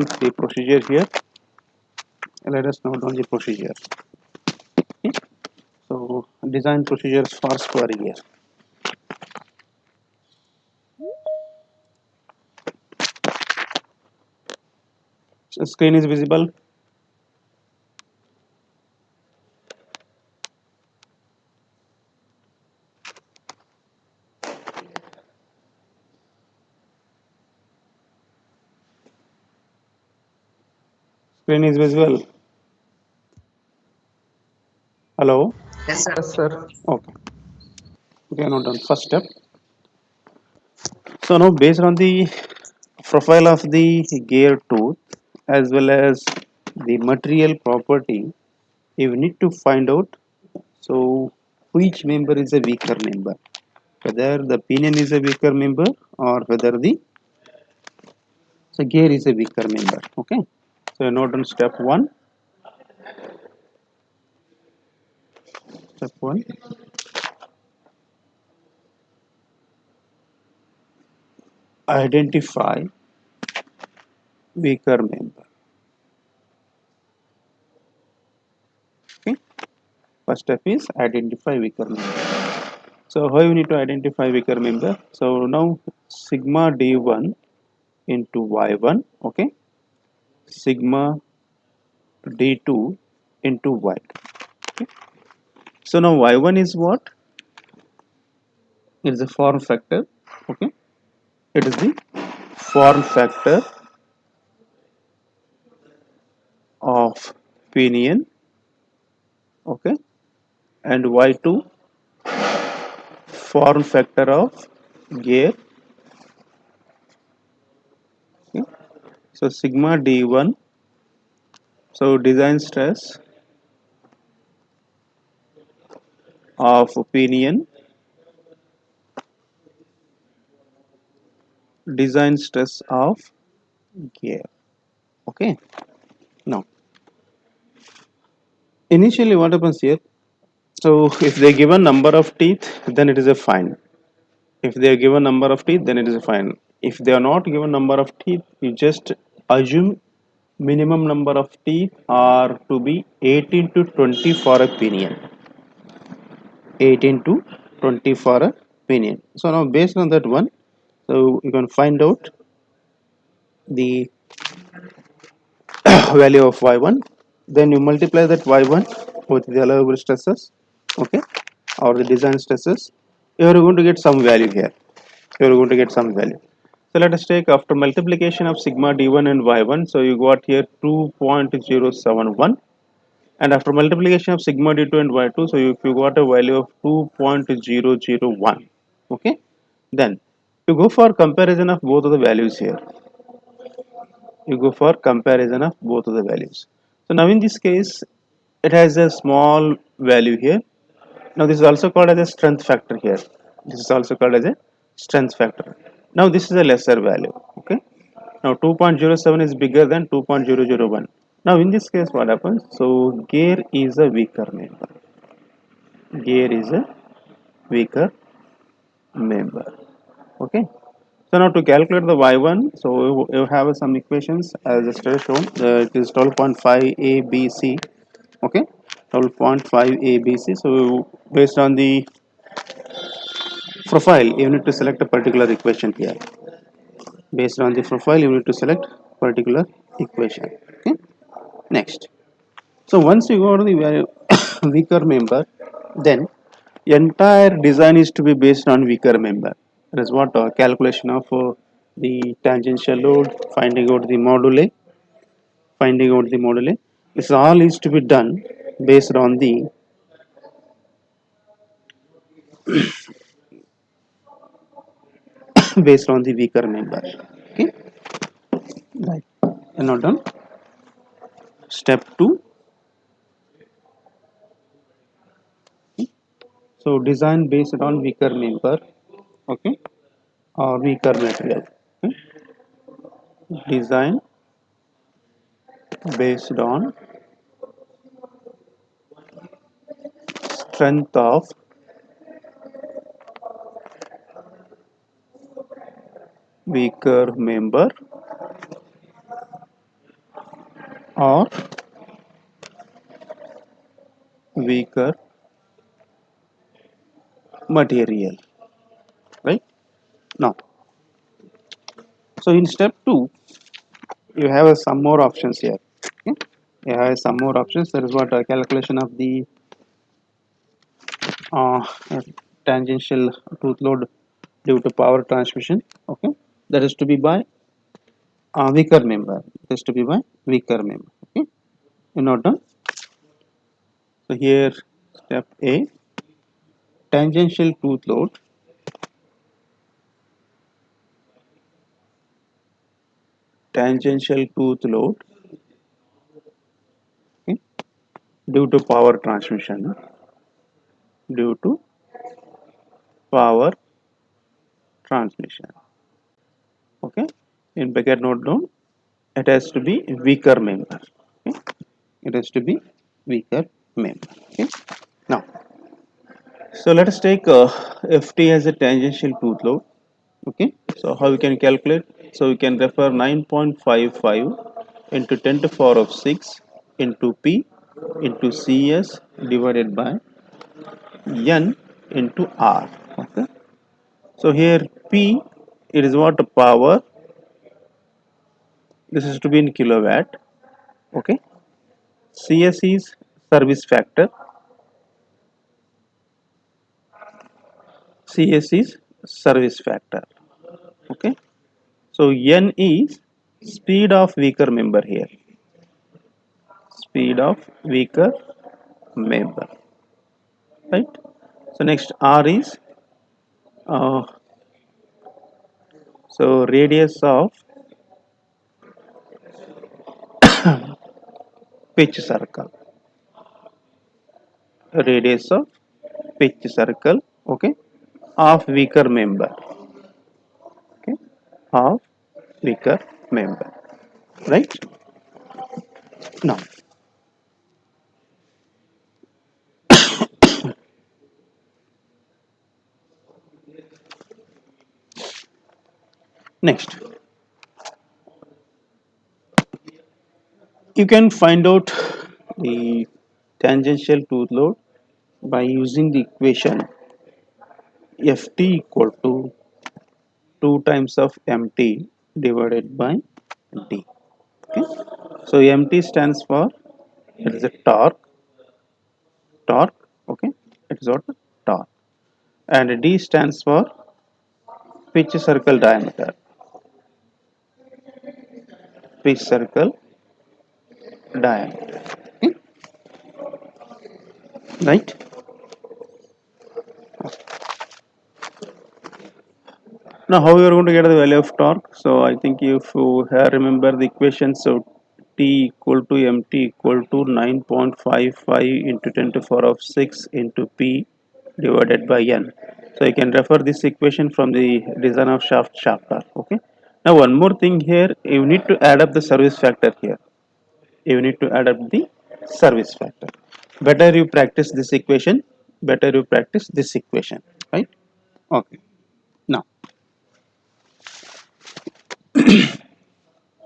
the procedure here. Let us note down the procedure. Okay. So design procedures for square here. So screen is visible. Screen is visible. Hello. Yes, sir. Yes, sir. Okay. Okay, note down first step. So now based on the profile of the gear tooth as well as the material property, you need to find out so which member is a weaker member, whether the pinion is a weaker member or whether the gear is a weaker member. Okay, so note on step one. Step one, identify weaker member. Okay, first step is identify weaker member. So how you need to identify weaker member? So now sigma d1 into y1. Okay, sigma d2 into y. Okay. So now y1 is what? It is a form factor. Okay, it is the form factor of pinion. Okay, and y2 form factor of gear. Okay. So sigma d1. So design stress of pinion, design stress of gear. Okay. Now initially what happens here? So if they give a number of teeth, then it is a fine. If they are given number of teeth, then it is a fine. If they are not given number of teeth, you just assume minimum number of teeth are to be 18 to 20 for a pinion. 18 to 20 for a pinion. So now based on that one, so you can find out the value of y1. Then you multiply that y1 with the allowable stresses, okay, or the design stresses. You are going to get some value here. You are going to get some value. So let us take after multiplication of sigma d1 and y1. So you got here 2.071, and after multiplication of sigma d2 and y2, so if you got a value of 2.001. Okay, then you go for comparison of both of the values here. You go for comparison of both of the values. So now in this case, it has a small value here. Now this is also called as a strength factor here. This is also called as a strength factor. Now this is a lesser value. Okay. Now 2.07 is bigger than 2.001. Now in this case what happens? So gear is a weaker member. Gear is a weaker member. Okay. So now to calculate the y1, so you have some equations as just shown. It is 12.5 ABC. Okay, 12.5 ABC. So based on the profile, you need to select a particular equation here. Based on the profile, you need to select particular equation. Okay. Next. So once you go to the weaker member, then entire design is to be based on weaker member. That is what calculation of the tangential load, finding out the module. This all is to be done based on the based on the weaker member. Okay, right. Now done. Step two. So design based on weaker member. Okay, or weaker material. Okay. Design based on strength of weaker member or weaker material, right? Now, so in step 2, you have some more options here. Okay? You have some more options. There is what a calculation of the uh, tangential tooth load due to power transmission. Okay, that is to be by weaker member. That is to be by weaker member. Okay, you note down. So here, step A, tangential tooth load. Tangential tooth load, okay, due to power transmission. Due to power transmission. Okay, in bracket note down. It has to be weaker member. Okay? It has to be weaker member. Okay. Now, so let us take Ft as a tangential tooth load. Okay. So how we can calculate? So we can refer 9.55 into 10 to the power of 6 into P into Cs divided by N into R. Okay. So here P, it is what power. This is to be in kilowatt. Okay. Cs is service factor. Cs is service factor. Okay. So N is speed of weaker member here. Speed of weaker member. Right. So next R is uh, so radius of pitch circle. Radius of pitch circle. Okay. Of weaker member. Okay. Of weaker member. Right. Now. Next. You can find out the tangential tooth load by using the equation Ft equal to 2 times of mt divided by d. Okay. So mt stands for, it is a torque. Okay, it is what torque, and d stands for pitch circle diameter. Pitch circle diameter. Okay. Right. Now, how you are going to get the value of torque? So, I think if you have remember the equation, so T equal to mt equal to 9.55 into 10 to the power of 6 into P divided by N. So, you can refer this equation from the design of shaft chapter. Okay. Now, one more thing here, you need to add up the service factor here. You need to add up the service factor. Better you practice this equation. Better you practice this equation. Right. Okay. Now,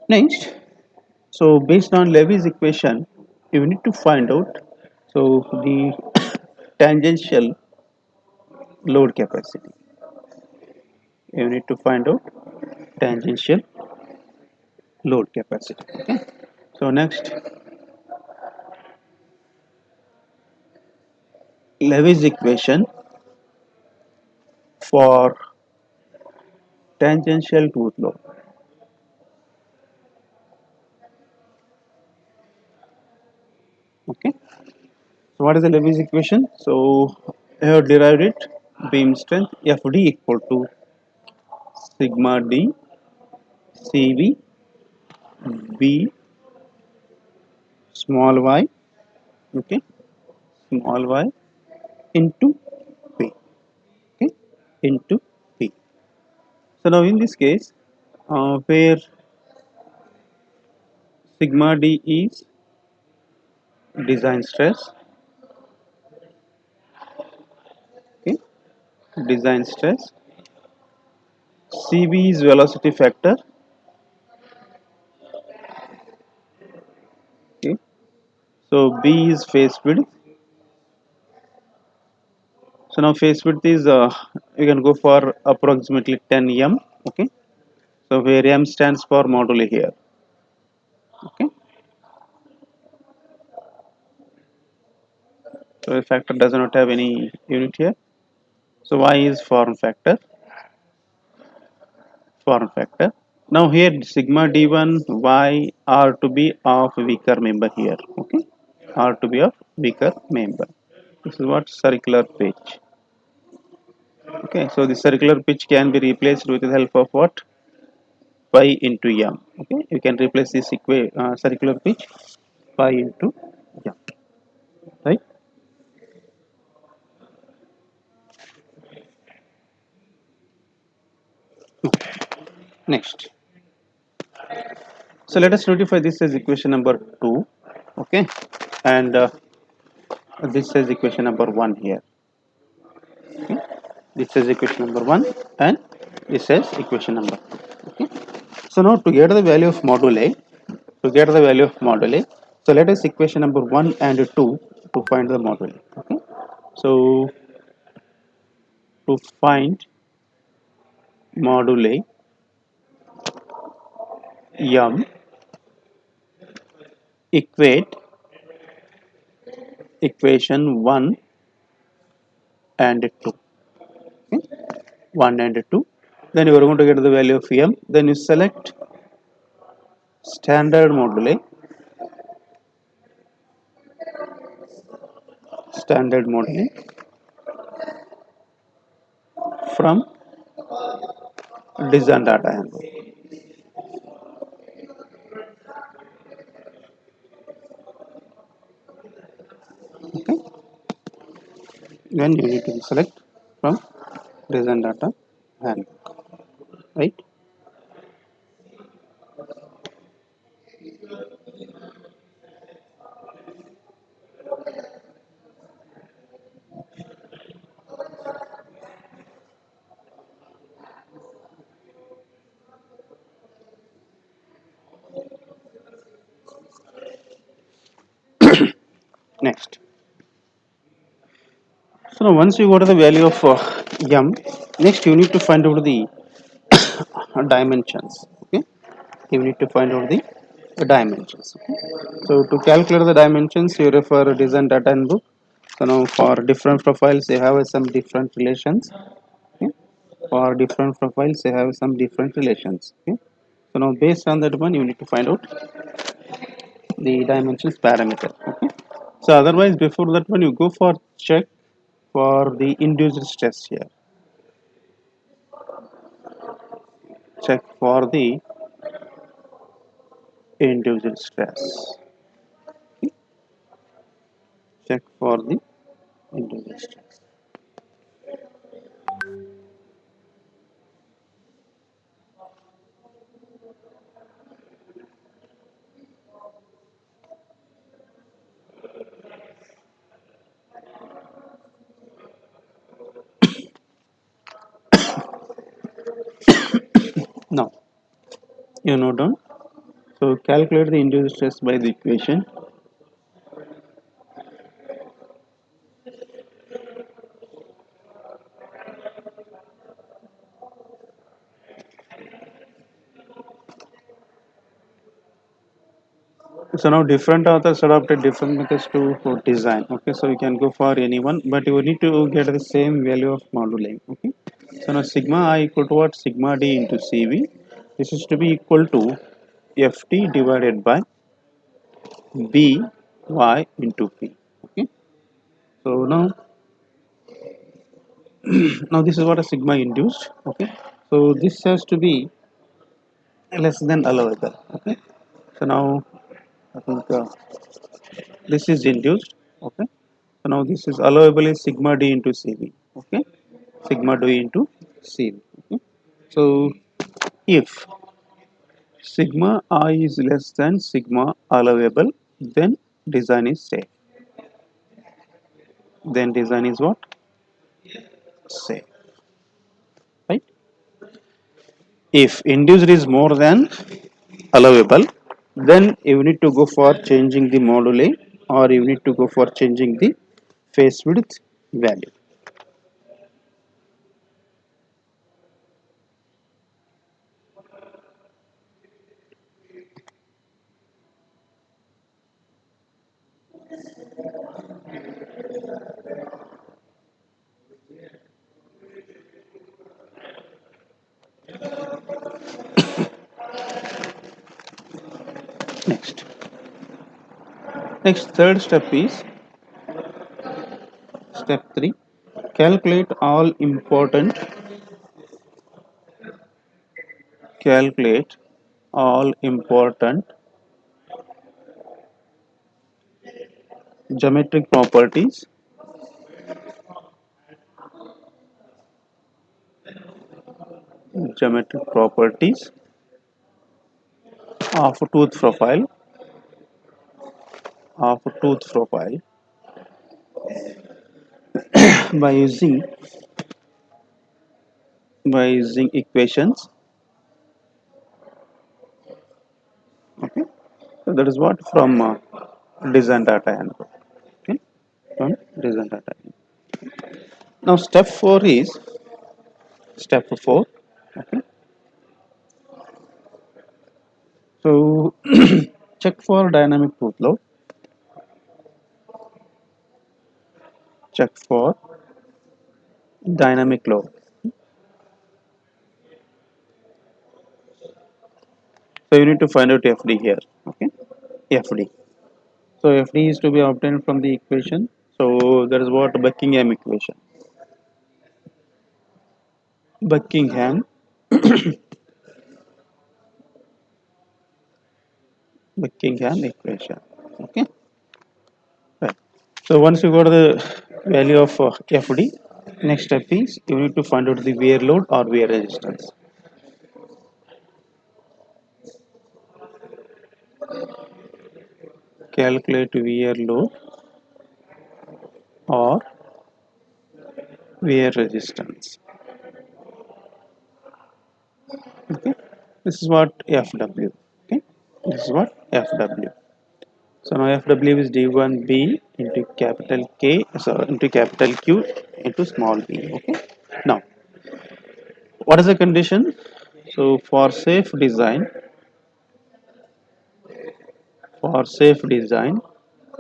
next. So based on Levy's equation, you need to find out so the tangential load capacity. You need to find out tangential load capacity. Okay. So next, Levy's equation for tangential tooth load. Okay. So what is the Levy's equation? So I have derived it. Beam strength Fd equal to sigma d Cv b small y, okay, small y into p, okay, into p. So now in this case, where sigma d is design stress, okay, design stress, Cv is velocity factor, So B is face width. So now face width is you can go for approximately 10 m. Okay. So where m stands for moduli here. Okay. So the factor does not have any unit here. So y is form factor. Form factor. Now here sigma d1 y are to be of weaker member here. Okay. Are to be of weaker member. This is what circular pitch. Okay. So the circular pitch can be replaced with the help of what? Pi into m. Okay, you can replace this circular pitch pi into m, right? Next, so let us notify this as equation number 2. Okay, and this is equation number 1 here. Okay, this is equation number 1 and this is equation number 2. Okay, so now to get the value of module a, so let us equation number 1 and 2 to find the module a. Okay, so to find module a, m equate equation 1 and 2. Okay? 1 and 2. Then you are going to get the value of m. Then you select standard module from design data handle. Okay. Then you need to select from design data handle. Right. Next. So now once you go to the value of m, next you need to find out the dimensions. Okay. You need to find out the dimensions. Okay. So to calculate the dimensions, you refer design data handbook. So now for different profiles, they have some different relations. Okay. For different profiles, they have some different relations. Okay. So now based on that one, you need to find out the dimensions parameter. Okay. So otherwise, before that one, you go for check for the induced stress here. Check for the induced stress. Okay. Check for the induced stress. Now you note down. So calculate the induced stress by the equation. So now different authors adopted different methods to for design. Okay, so you can go for anyone, but you need to get the same value of moduling. Okay, so now sigma I equal to what? Sigma d into Cv. This is to be equal to Ft divided by By into P. Okay, so now this is what a sigma induced. Okay, so this has to be less than allowable. Okay, so now I think this is induced. Okay, so now this is allowable is sigma d into Cv. Okay, sigma d into Cv. Okay, so if sigma I is less than sigma allowable, then design is safe. Then design is what? Safe. Right? If induced is more than allowable, then you need to go for changing the module or you need to go for changing the face width value. Next, third step is step 3. Calculate all important geometric properties geometric properties of tooth profile by using equations. Okay, so that is what from design data handbook. Okay, from design data handbook. Now step 4. Okay, so check for dynamic tooth load. Check for dynamic load. So you need to find out FD here. Okay, FD. So FD is to be obtained from the equation. So that is what Buckingham equation. Buckingham Buckingham equation. Okay. Right. So once you got the value of FD, next step is you need to find out the wear load or wear resistance. Calculate wear load or wear resistance. Okay. This is what FW. Okay. This is what FW. So now FW is D1B into capital K, so into capital Q into small b. Okay. Now, what is the condition? So for safe design,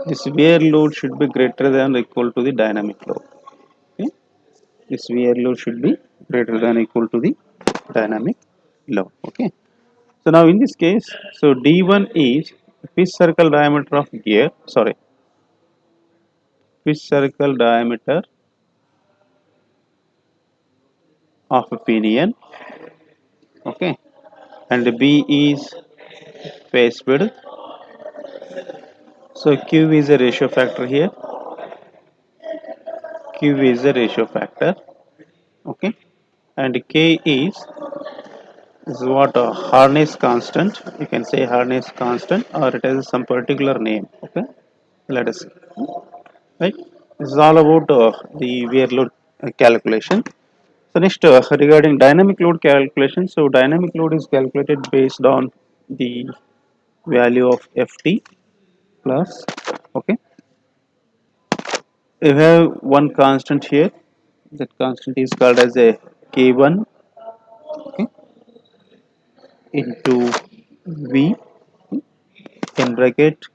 this wear load should be greater than or equal to the dynamic load. Okay. This wear load should be greater than or equal to the dynamic load. Okay. So now in this case, so D1 is pitch circle diameter of gear. Sorry, pitch circle diameter of a pinion. Okay, and B is face width. So Q is a ratio factor here. Q is a ratio factor. Okay, and K is what a harness constant. You can say harness constant, or it has some particular name. Okay, let us see. Right, this is all about the wear load calculation. So next, regarding dynamic load calculation. So dynamic load is calculated based on the value of Ft plus. Okay, you have one constant here. That constant is called as a K1, okay, into V in bracket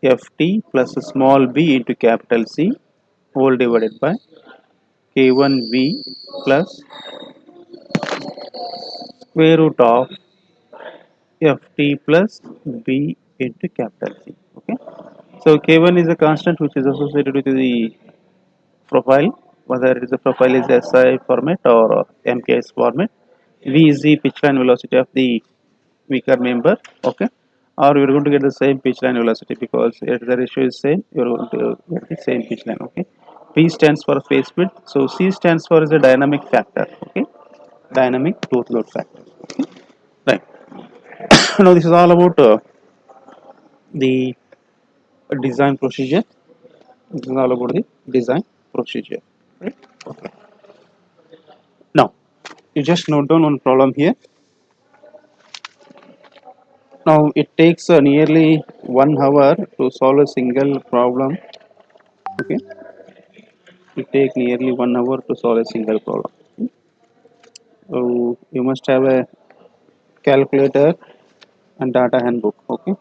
Ft plus a small b into capital C whole divided by K1V plus square root of Ft plus b into capital C. Okay. So K1 is a constant which is associated with the profile, whether it is a profile is SI format or MKS format. V is the pitch line velocity of the weaker member. Okay, or you're going to get the same pitch line velocity because if the ratio is same, you're going to get the same pitch line. Okay, P stands for face width, so C stands for is a dynamic factor. Okay, dynamic tooth load factor. Okay, right. Now this is all about the design procedure. This is all about the design procedure. Right. Okay. Now you just note down one problem here. Now it takes nearly 1 hour to solve a single problem. Okay, it take nearly 1 hour to solve a single problem. So you must have a calculator and data handbook. Okay,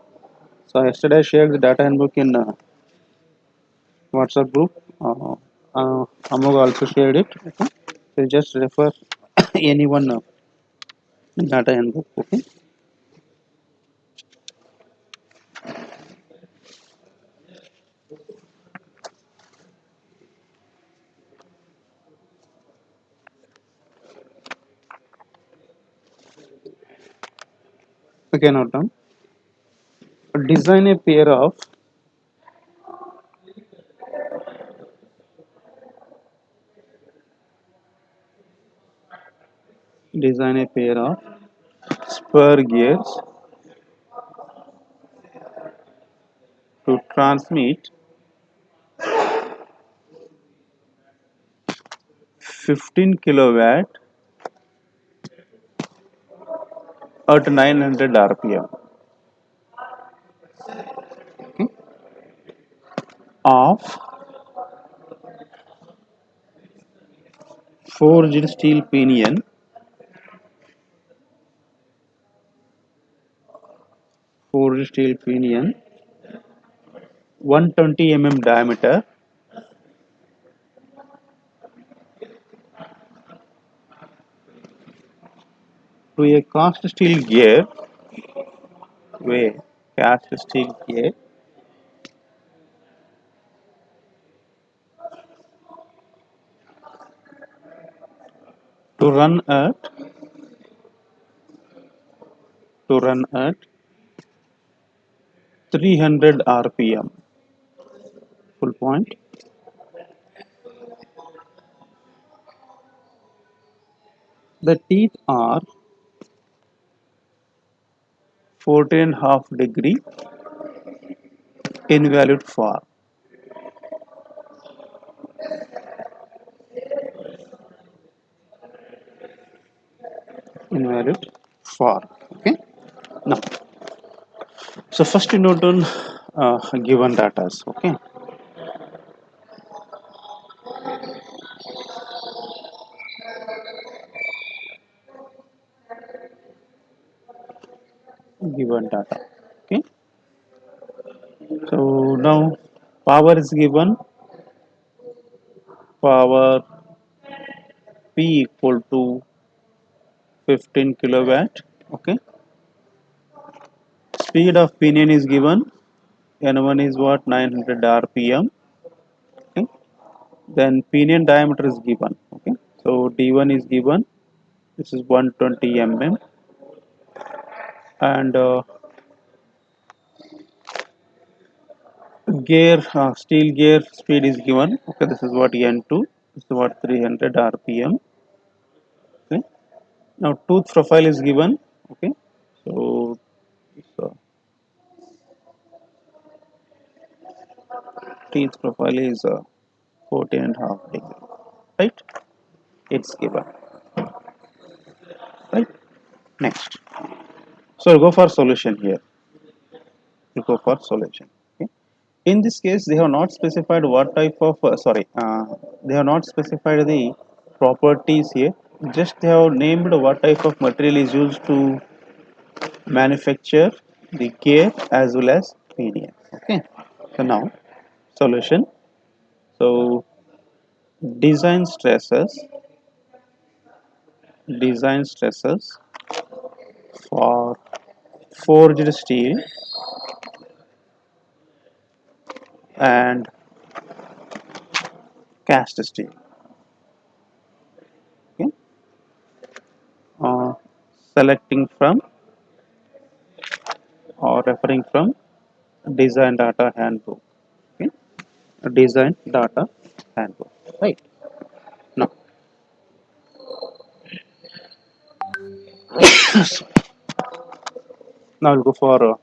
so yesterday I shared the data handbook in WhatsApp group. Amog also shared it. Okay, so just refer anyone data handbook. Okay, okay, now done. Design a pair of spur gears to transmit 15 kilowatt at 900 rpm of forged steel pinion, 120 diameter to a way cast steel gear to run at 300 rpm. Full point. The teeth are 14.5 degree invalid far. Invalid far. Okay. Now, so first you note on given data. Okay. Given data. Okay. So now power is given. Power P equal to 15 kilowatt. Okay. Speed of pinion is given. N1 is what 900 rpm. Okay. Then pinion diameter is given. Okay. So D1 is given. This is 120 and gear steel gear speed is given. Okay, this is what N2. This is what 300 rpm. Okay. Now tooth profile is given. Okay. So teeth profile is 14.5 degree. Right. It's given. Right. Next. So go for solution here. You go for solution. Okay. In this case, they have not specified what type of they have not specified the properties here. Just they have named what type of material is used to manufacture the gear as well as pinion. Okay. So now solution. So design stresses, design stresses for forged steel and cast steel. Okay. Uh, Selecting from or referring from design data handbook. Okay. Design data handbook. Right. Now, now we'll go for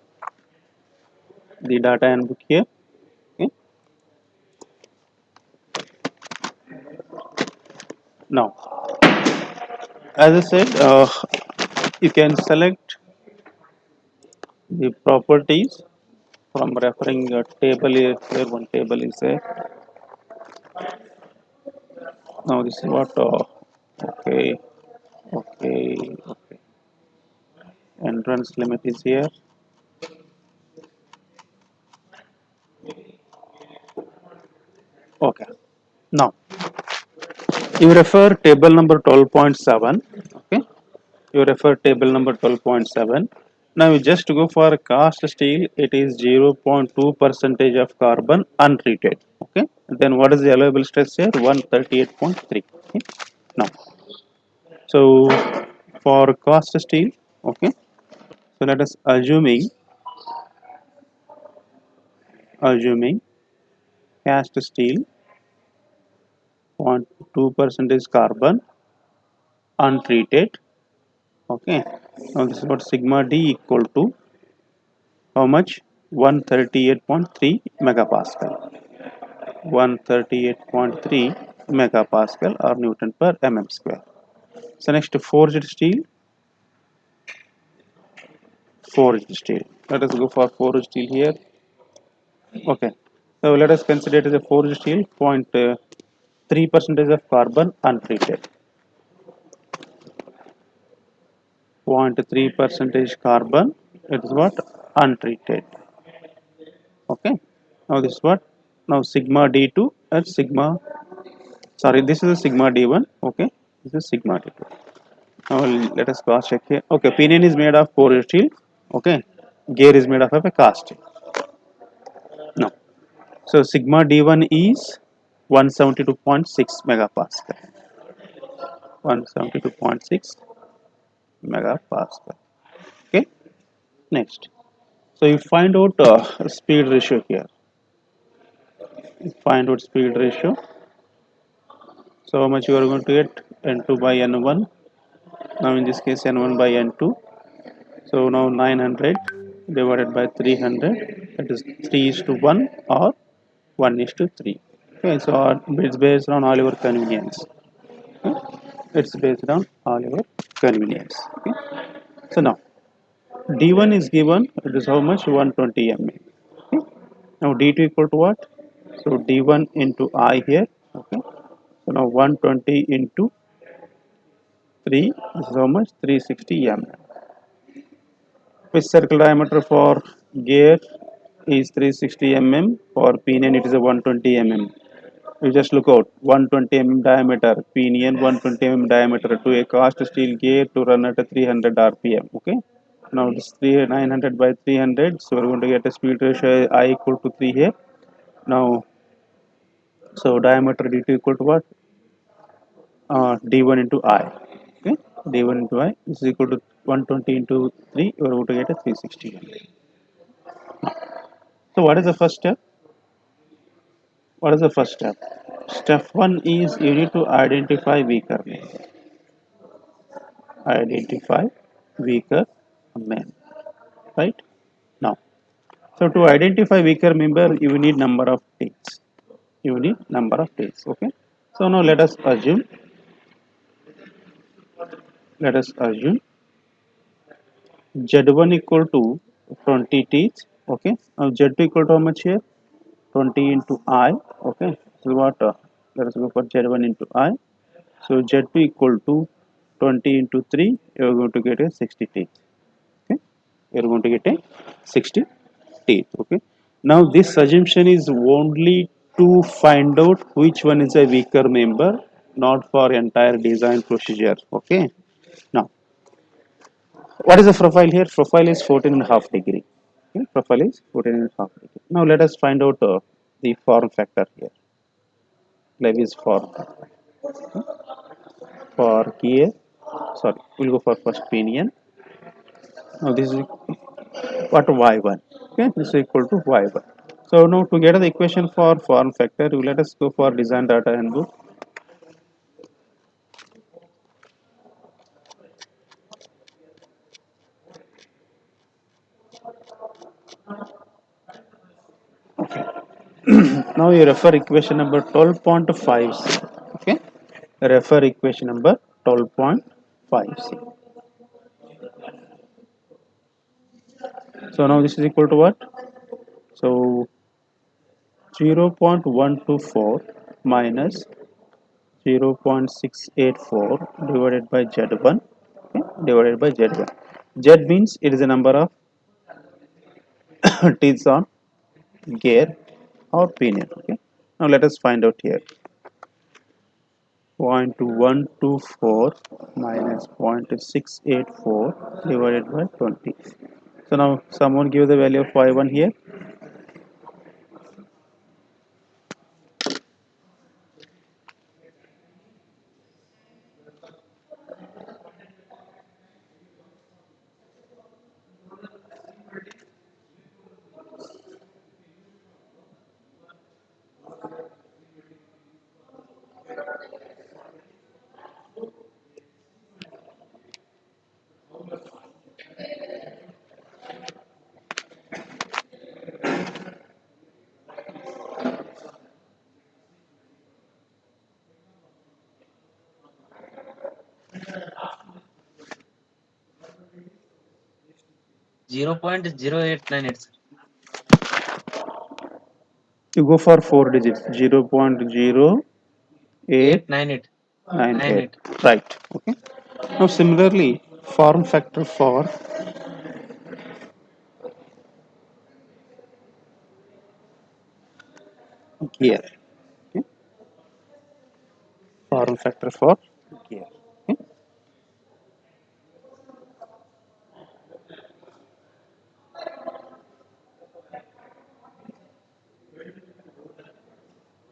the data handbook here. Okay. Now, as I said, you can select the properties from referring a table here, one table is there. Now this is what okay, okay. Entrance limit is here. Okay. Now you refer table number 12.7. Okay. You refer table number 12.7. Now you just go for cast steel. It is 0.2 percentage of carbon untreated. Okay. Then what is the allowable stress here? 138.3. Okay. Now, so for cast steel, okay. So let us assuming cast steel 0.2 percentage carbon untreated. Okay. Now this is what sigma D equal to how much? 138.3 megapascal. 138.3 megapascal or Newton per mm square. So next forged steel, forged steel. Let us go for forged steel here. Okay. So let us consider it as a forged steel 0.3 percentage of carbon untreated. 0.3 percentage carbon. It is what? Untreated. Okay. Now this is what? Now sigma D2 and sigma. Sorry, this is a sigma D1. Okay. This is sigma D2. Now let us cross check here. Okay, pinion is made of porous steel. Okay, gear is made of a cast steel. No. So sigma D1 is 172.6 megapascal. 172.6 megapascal. Okay. Next. So you find out speed ratio here. You find out speed ratio. So how much you are going to get? N2 by N1. Now in this case N1 by N2. So now 900 divided by 300, that is 3 is to 1 or 1 is to 3. Okay, so it's based on all your convenience. Okay? It's based on all your convenience. Okay? So now D1 is given, it is how much? 120 mm. Okay? Now D2 equal to what? So D1 into I here. Okay? So now 120 into 3 is how much? 360 mm. Which circle diameter for gear is 360 mm, for pinion it is a 120 mm. You just look out 120 mm diameter pinion, 120 mm diameter to a cast steel gear to run at a 300 rpm. Okay. Now this 900 by 300, so we're going to get a speed ratio I equal to 3 here. Now, so diameter d2 equal to what? D1 into I. Okay, D1 into I is equal to 120 into 3. You are going to get a 360. So what is the first step? What is the first step? Step 1 is you need to identify weaker men. Identify weaker men. Right? Now, so to identify weaker member, you need number of dates. You need number of dates. Okay. So now let us assume Z1 equal to 20 teeth. Okay. Now Z2 equal to how much here? 20 into I. Okay. So what? Let us go for Z1 into I. So Z2 equal to 20 into 3, you are going to get a 60 teeth. Okay, you are going to get a 60 teeth. Okay, now this assumption is only to find out which one is a weaker member, not for entire design procedure. Okay, now what is the profile here? Profile is 14 and a half degree. Okay, profile is 14 and a half degree. Now let us find out the form factor here. Levy's form for gear. Sorry, we'll go for first pinion. Now this is what y1. Okay, this is equal to y1. So now to get the equation for form factor, you let us go for design data handbook. Now you refer equation number 12.5c. Okay, refer equation number 12.5c. So now this is equal to what? So 0.124 minus 0.684 divided by Z1, okay, divided by Z1. Z means it is the number of teeth on gear or pinion. Okay. Now let us find out here. 0.124 minus 0.684 divided by 20. So now someone give the value of y1 here. 0.0898, sir. You go for 4 digits. 0.0898. 898. 98. Right. Okay. Now similarly, form factor for gear. Okay. Form factor for gear. Okay.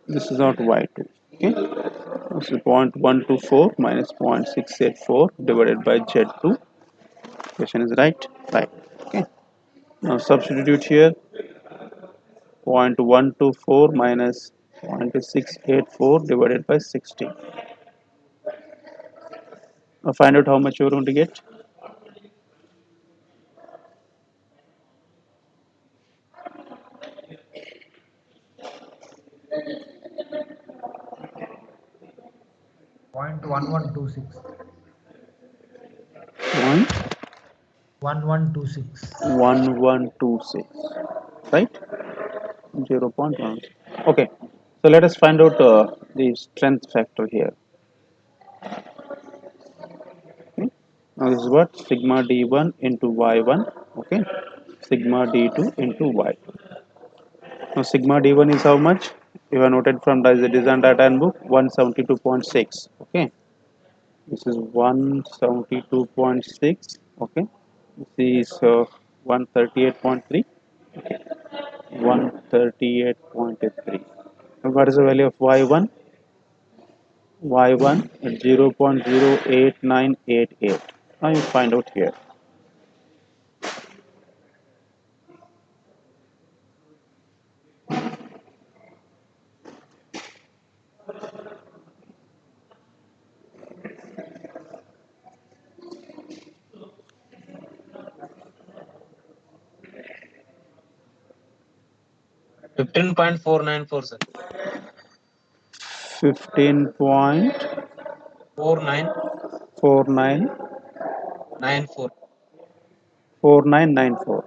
This is not y2. Okay. This is 0.124 minus 0.684 divided by Z2. Question is right. Right. Okay. Now substitute here. 0.124 minus 0.684 divided by 60. Now find out how much you're going to get. 0.1126. 1126. 0.1126. Right? 0.1. Okay. So let us find out the strength factor here. Okay. Now this is what sigma d1 into y1. Okay. Sigma d2 into y2. Now sigma d1 is how much? You have noted from the design data handbook 172.6. Okay. This is 172.6. Okay. This is 138.3. 138.3. And what is the value of y1? Y1 at 0.08988. Now you find out here. Fifteen point four nine four, sir. 15.4994. 4994.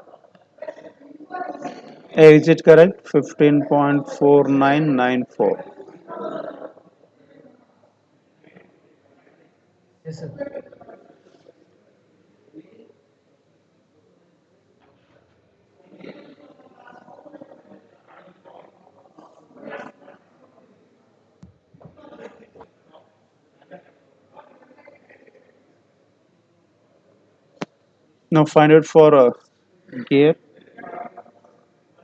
Is it correct? 15.4994. Yes, sir. Now find out for gear.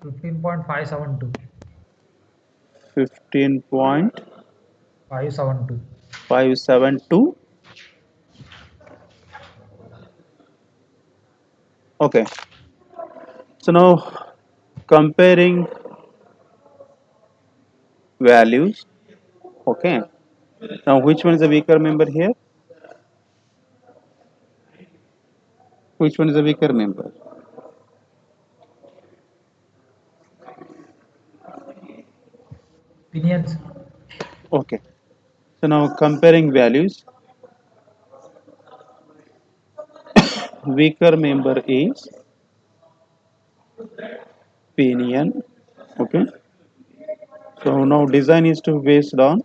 15.572. 15.572. 572. Okay. So now comparing values. Okay. Now which one is the weaker member here? Which one is the weaker member? Pinions. Okay. So now comparing values, weaker member is pinion. Okay, so now design is to based on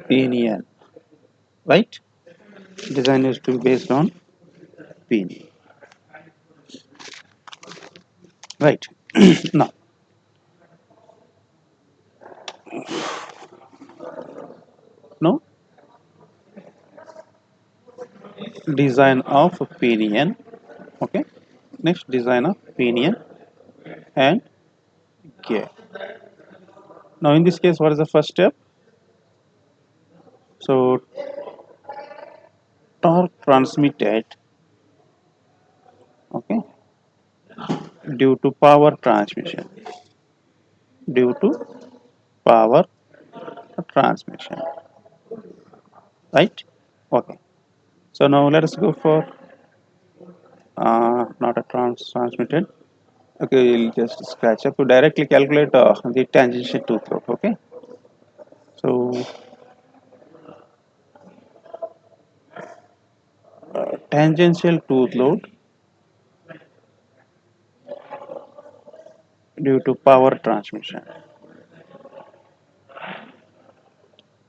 pinion, right? Design is to based on pinion, right? Now no design of pinion. Okay, next design of pinion and gear. Now in this case, what is the first step? So torque transmitted, okay, due to power transmission, due to power transmission, right? Okay, so now let us go for not a transmitted. Okay, we'll just scratch up to directly calculate the tangential tooth load. Okay, so tangential tooth load due to power transmission.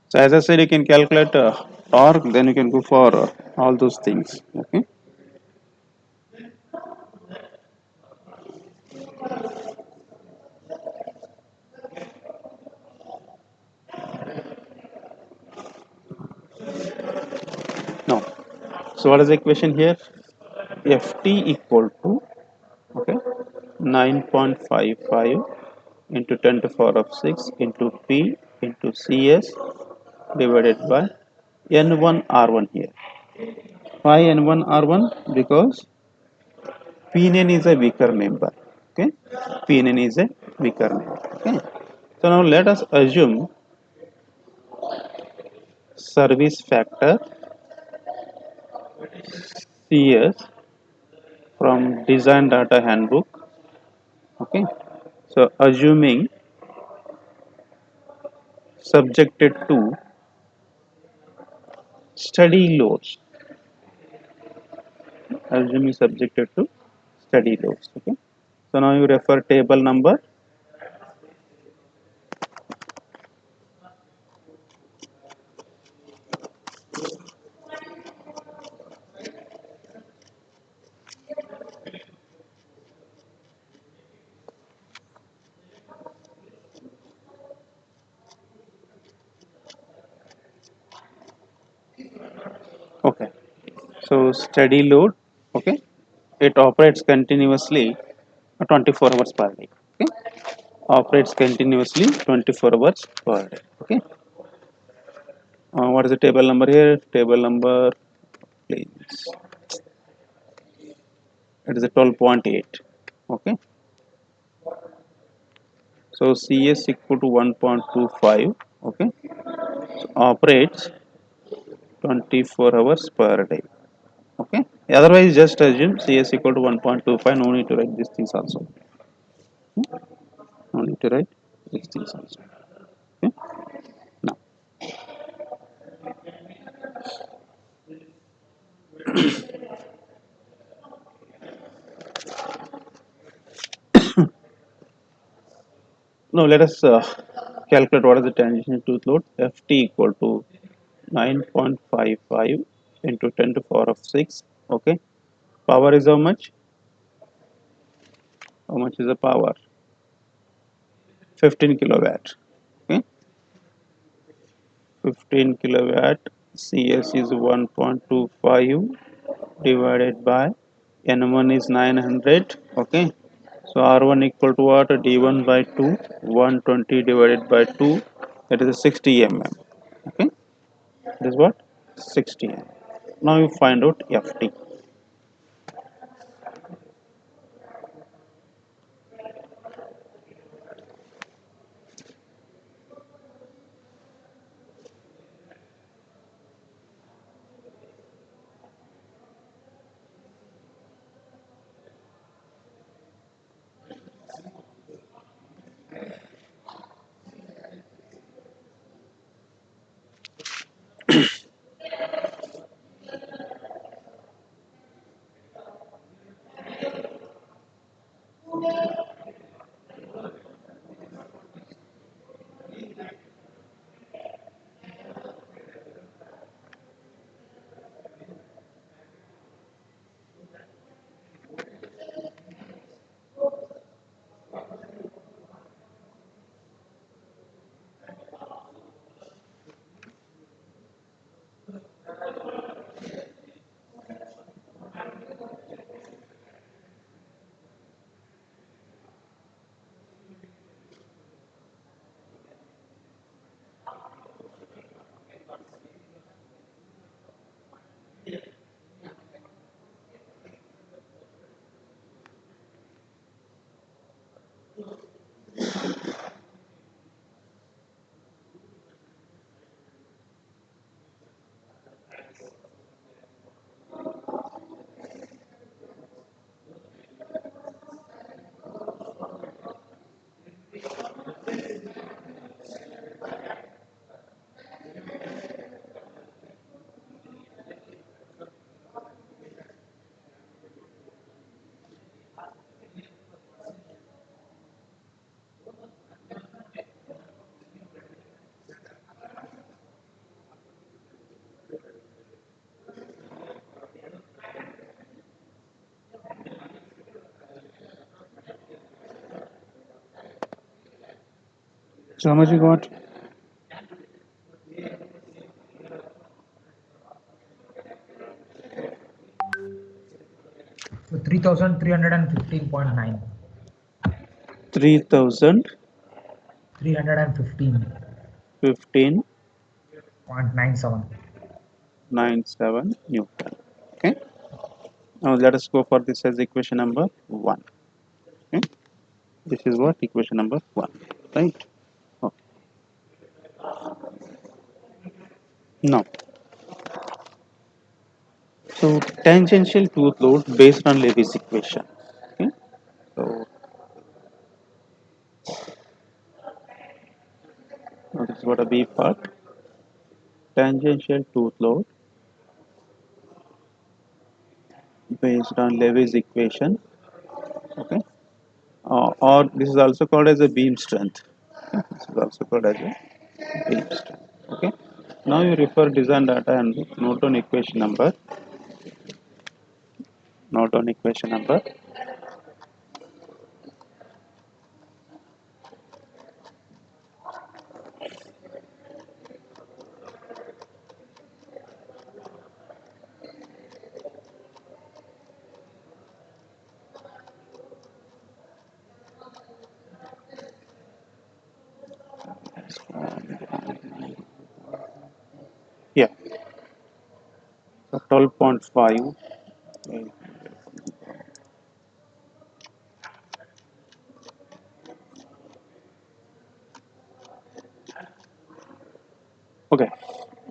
So as I said, you can calculate torque, then you can go for all those things. Okay. Now, so what is the equation here? Ft equal to, okay, 9.55 into 10 to the power of 6 into P into Cs divided by N1 R1 here. Why N1 R1? Because pinion is a weaker member. Okay, pinion is a weaker member. Okay, so now let us assume service factor CS from design data handbook. Okay, so assuming subjected to steady loads, assuming subjected to steady loads. Okay, so now you refer table number. Okay, so steady load. Okay, it operates continuously 24 hours per day. Okay, operates continuously 24 hours per day. Okay, what is the table number here? Table number, please. It is a 12.8. Okay, so CS equal to 1.25. Okay, so operates 24 hours per day. Okay, otherwise just assume CS equal to 1.25. No need to write these things also. No need to write these things also. Okay, now now let us calculate what is the tangential tooth load. Ft equal to 9.55 into 10 to the power of 6. Okay, power is how much? How much is the power? 15 kilowatt. Okay, 15 kilowatt. CS is 1.25 divided by N1 is 900. Okay, so R1 equal to what? D1 by 2, 120 divided by 2, that is a 60 mm. Okay, that is what? 60 mm. Now you find out Ft. So how much you got? So 3,315.9. 3015 315.97. 97 Newton. Okay. Now let us go for this as equation number 1. Okay. This is what equation number 1, right? Okay. Now, so tangential tooth load based on Levy's equation. Okay. So now this is what a B part. Tangential tooth load based on Levy's equation. Okay. Or this is also called as a beam strength. Okay. This is also called as a beam strength. Okay. Now you refer design data and note on equation number. Note on equation number. Yeah. So 12.5. Okay.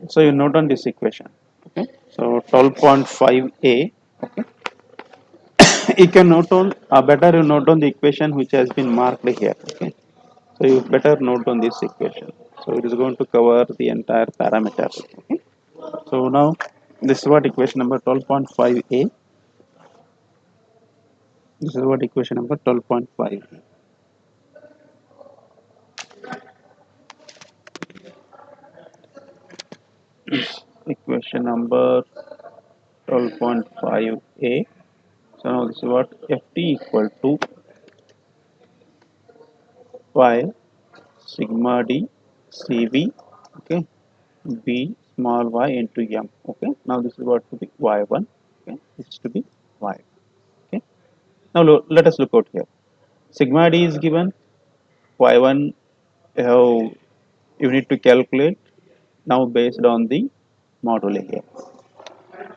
So you note on this equation. Okay. So 12.5a. Okay. You can note on better you note on the equation which has been marked here. Okay. So you better note on this equation. So it is going to cover the entire parameter. Okay. So now this is what equation number 12.5a. This is what equation number 12.5. Equation number 12.5a. So now this is what Ft equal to y sigma d Cv, okay, b small y into m. Okay, now this is what to be y1. Okay, this is to be y. Okay, now let us look out here. Sigma d is given, y1 how you need to calculate now based on the module here,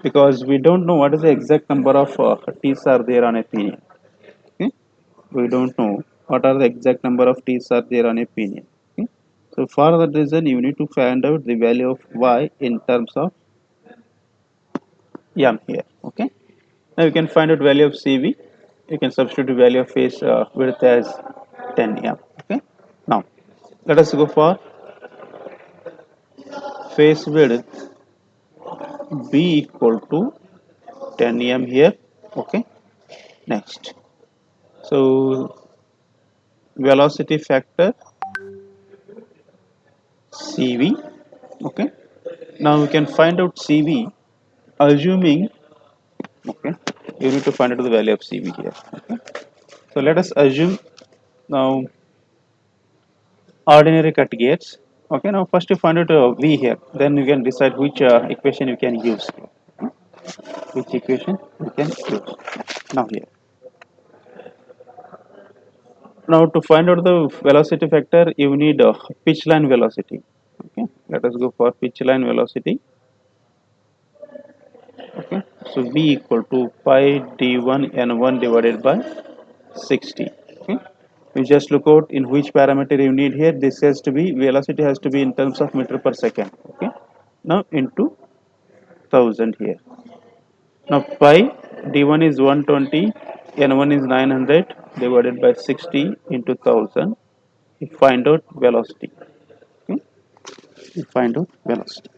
because we don't know what is the exact number of t's are there on a pinion. Okay, we don't know what are the exact number of t's are there on a pinion. Okay, so for that reason you need to find out the value of y in terms of m here. Okay, now you can find out value of cv. You can substitute the value of face width as 10 m. Okay, now let us go for face width b equal to 10 m here. Okay, next, so velocity factor cv. Okay, now we can find out cv assuming, okay, you need to find out the value of cv here. Okay, so let us assume now ordinary cut gates. Okay, now first you find out v here, then you can decide which equation you can use. Which equation you can use now here. Now to find out the velocity factor you need pitch line velocity. Okay, let us go for pitch line velocity. Okay, so v equal to pi d1 n1 divided by 60. Okay, you just look out in which parameter you need here. This has to be, velocity has to be in terms of meter per second. Okay, now into 1000 here. Now pi d1 is 120, n1 is 900 divided by 60 into 1000. You find out velocity. Okay, you find out velocity.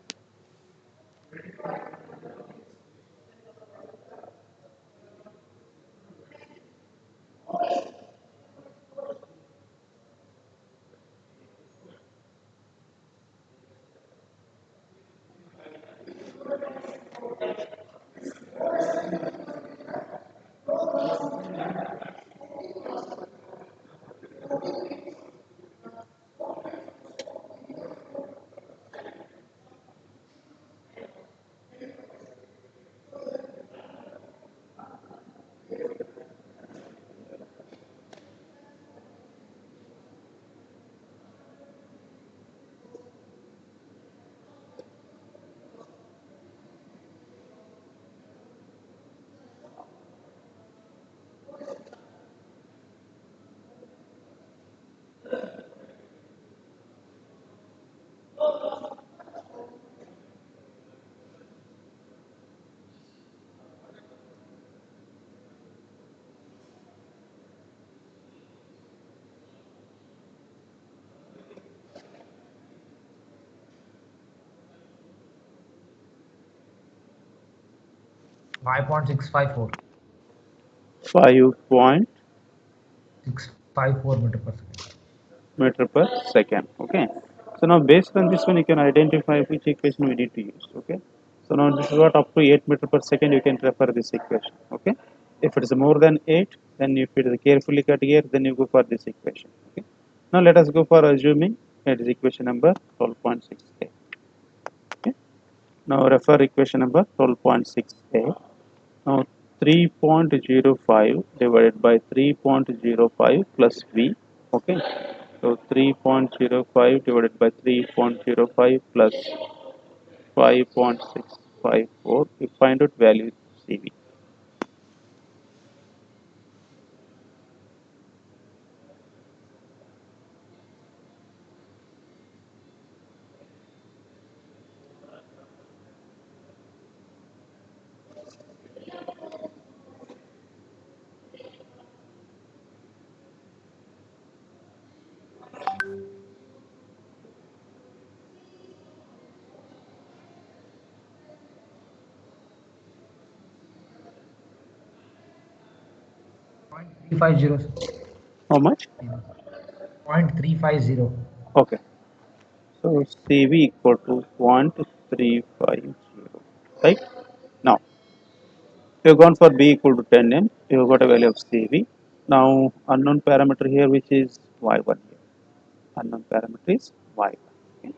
5.654. 5.654 meter per second. meter per second. Okay. So now based on this one, you can identify which equation we need to use. Okay. So now this is what up to 8 meter per second you can refer this equation. Okay. If it is more than 8, then if it is carefully cut here, then you go for this equation. Okay. Now let us go for assuming it is equation number 12.6a. Okay. Now refer equation number 12.6a. Now 3.05 divided by 3.05 plus v. Okay. So 3.05 divided by 3.05 plus 5.654. You find out value CV. Point 350. How much? 0.350. Okay. So CV equal to 0.350. Right? Now, you've gone for B equal to 10 m. You've got a value of CV. Now, unknown parameter here, which is y1 here. Unknown parameter is y1. Okay.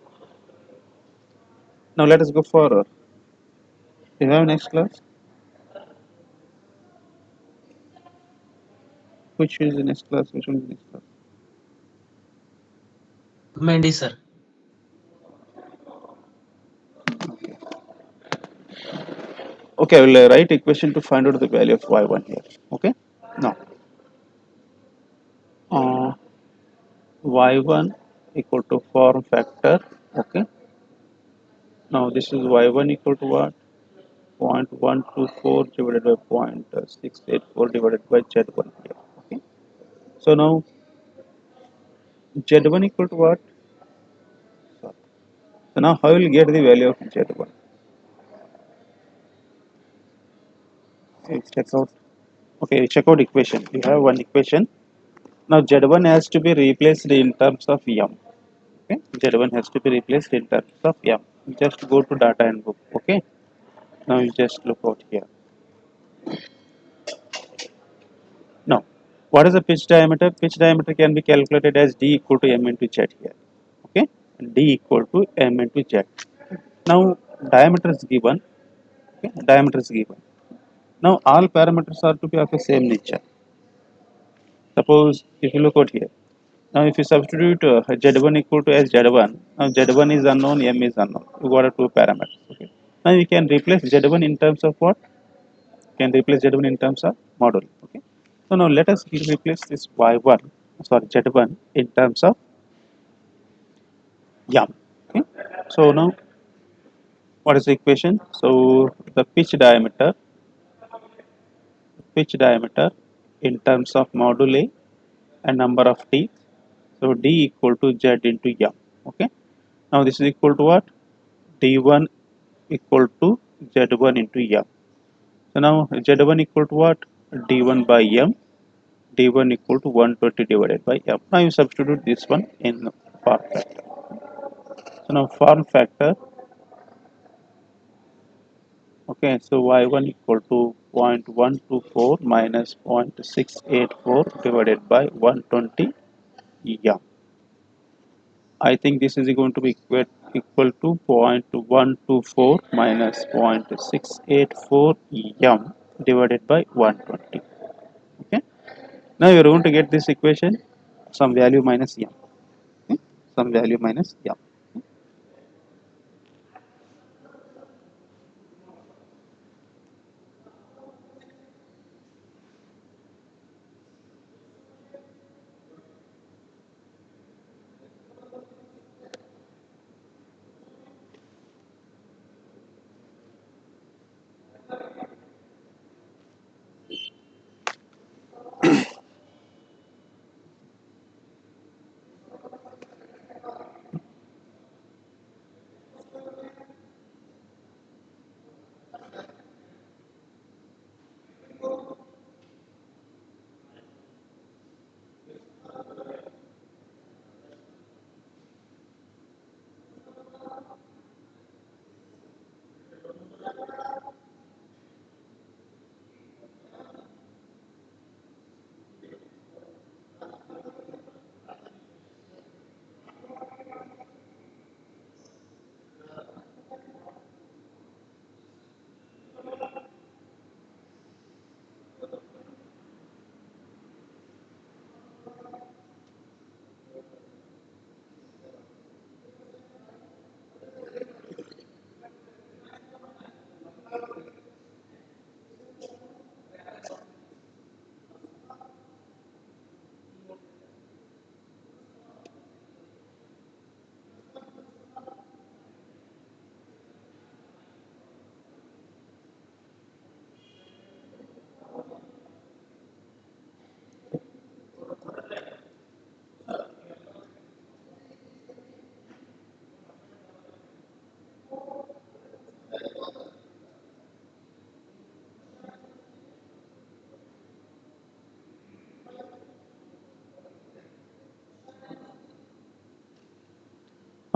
Now, let us go for. You have next class? Which is the next class? Which one is the next class? Mendy, sir. Okay, I will write equation to find out the value of y1 here. Okay. Now, y1 equal to form factor. Okay. Now, this is y1 equal to what? 0.124 divided by 0.684 divided by z1 here. Okay. So now z1 equal to what? So now how will you get the value of z1? Check out. Okay, check out equation. You have one equation. Now z1 has to be replaced in terms of m. Okay, z1 has to be replaced in terms of m. Just go to data and book. Okay. Now you just look out here. Now, what is the pitch diameter? Pitch diameter can be calculated as d equal to m into z here. Okay, d equal to m into z. Now, diameter is given. Okay, diameter is given. Now, all parameters are to be of the same nature. Suppose if you look out here. Now, if you substitute z1 equal to as z1, now z1 is unknown, m is unknown. You got a two parameters. Okay. Now you can replace z1 in terms of what? Can replace z1 in terms of module. Okay. So now let us replace this y1, sorry z1 in terms of m. Okay. So now what is the equation? So the pitch diameter in terms of module A and number of teeth. So d equal to z into m. Okay. Now this is equal to what? d1 equal to z1 into m. So now z1 equal to what? d1 by m. d1 equal to 120 divided by m. Now you substitute this one in form factor. So now form factor. Okay, so y1 equal to 0.124 minus 0.684 divided by 120 m. I think this is going to be equal to 0.124 minus 0.684 m divided by 120. Okay. Now you are going to get this equation, some value minus m. Okay. Some value minus m.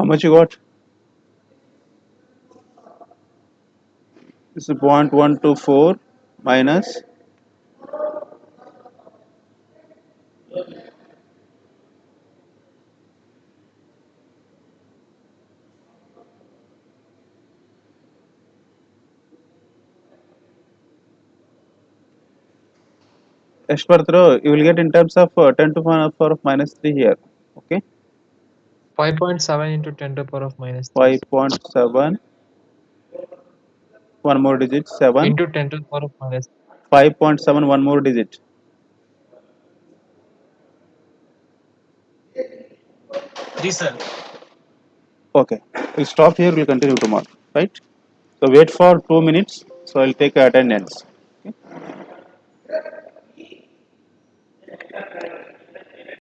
much you got? This is 0.124 minus Ashparthro, you will get in terms of 10 to the power of minus 3 here. Okay, 5.7 into 10 to the power of minus 3. 5.7, one more digit, 7, Into 10 to the power of minus 5.7, one more digit. 3, sir. Okay, we'll stop here, we'll continue tomorrow, right? So wait for 2 minutes, so I'll take attendance.